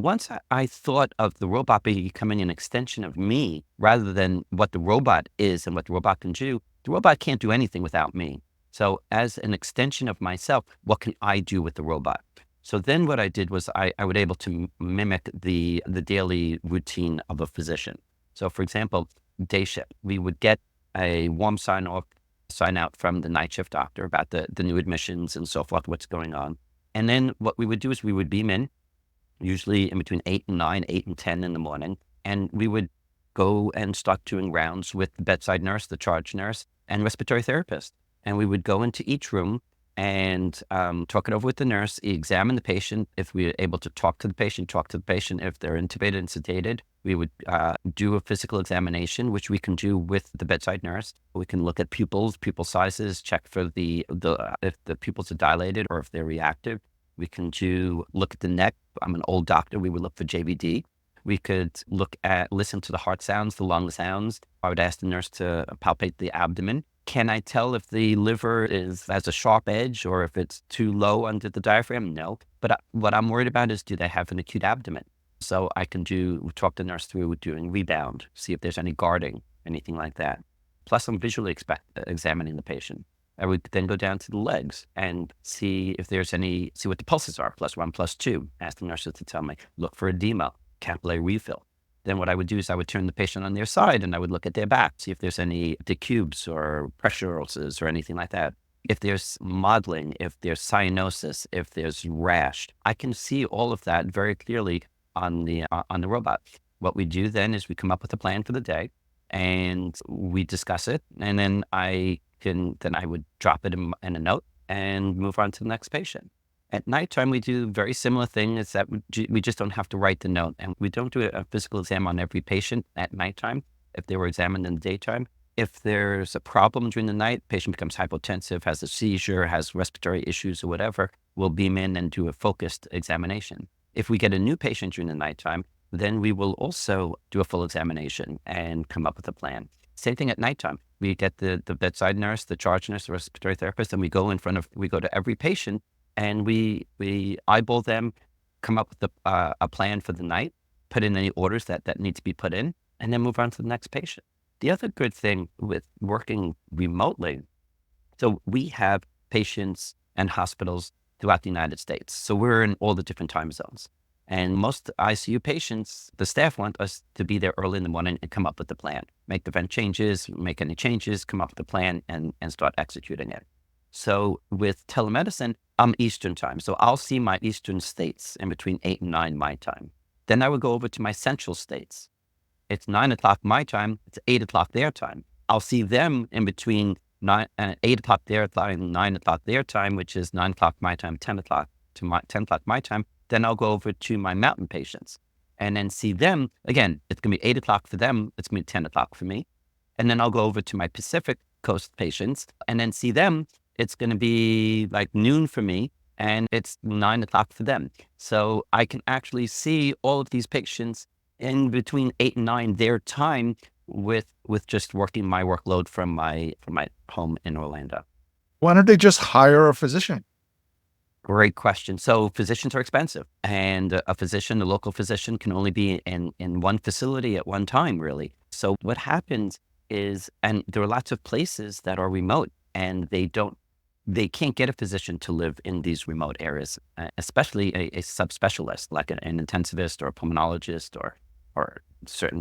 Once I thought of the robot becoming an extension of me rather than what the robot is and what the robot can do, the robot can't do anything without me. So as an extension of myself, what can I do with the robot? So then what I did was I would able to mimic the daily routine of a physician. So for example, day shift, we would get a warm sign out from the night shift doctor about the new admissions and so forth, what's going on. And then what we would do is we would beam in, usually in between 8 and 9, 8 and 10 in the morning. And we would go and start doing rounds with the bedside nurse, the charge nurse, and respiratory therapist. And we would go into each room and talk it over with the nurse, examine the patient. If we were able to talk to the patient. If they're intubated and sedated, we would do a physical examination, which we can do with the bedside nurse. We can look at pupils, pupil sizes, check for if the pupils are dilated or if they're reactive. We can look at the neck. I'm an old doctor. We would look for JVD. We could listen to the heart sounds, the lung sounds. I would ask the nurse to palpate the abdomen. Can I tell if the liver has a sharp edge or if it's too low under the diaphragm? No. But what I'm worried about is, do they have an acute abdomen? So I can talk the nurse through doing rebound, see if there's any guarding, anything like that. Plus, I'm visually examining the patient. I would then go down to the legs and see what the pulses are, +1, +2. Ask the nurses to tell me, look for edema, capillary refill. Then what I would do is I would turn the patient on their side and I would look at their back, see if there's any decubes or pressure ulcers or anything like that. If there's modeling, if there's cyanosis, if there's rash, I can see all of that very clearly on the robot. What we do then is we come up with a plan for the day and we discuss it. And then I would drop it in a note and move on to the next patient. At nighttime, we do very similar thing. Is that we just don't have to write the note, and we don't do a physical exam on every patient at nighttime if they were examined in the daytime. If there's a problem during the night, patient becomes hypotensive, has a seizure, has respiratory issues or whatever, we'll beam in and do a focused examination. If we get a new patient during the nighttime, then we will also do a full examination and come up with a plan. Same thing at nighttime. We get the bedside nurse, the charge nurse, the respiratory therapist, and we go to every patient and we eyeball them, come up with a plan for the night, put in any orders that need to be put in, and then move on to the next patient. The other good thing with working remotely, so we have patients and hospitals throughout the United States. So we're in all the different time zones. And most ICU patients, the staff want us to be there early in the morning and come up with the plan, make the vent changes, make any changes, come up with a plan and start executing it. So with telemedicine, I'm Eastern time. So I'll see my Eastern states in between 8 and 9 my time. Then I would go over to my Central states. It's 9 o'clock my time. It's 8 o'clock their time. I'll see them in between 8 o'clock their time, 9 o'clock their time, which is 9 o'clock my time, 10 o'clock 10 o'clock my time. Then I'll go over to my mountain patients and then see them. Again, it's going to be 8 o'clock for them. It's going to be 10 o'clock for me. And then I'll go over to my Pacific Coast patients and then see them. It's going to be like noon for me and it's 9 o'clock for them. So I can actually see all of these patients in between 8 and 9 their time with just working my workload from my home in Orlando. Why don't they just hire a physician? Great question. So physicians are expensive, and a local physician can only be in one facility at one time, really. So what happens is, and there are lots of places that are remote, and they can't get a physician to live in these remote areas, especially a subspecialist like an intensivist or a pulmonologist or certain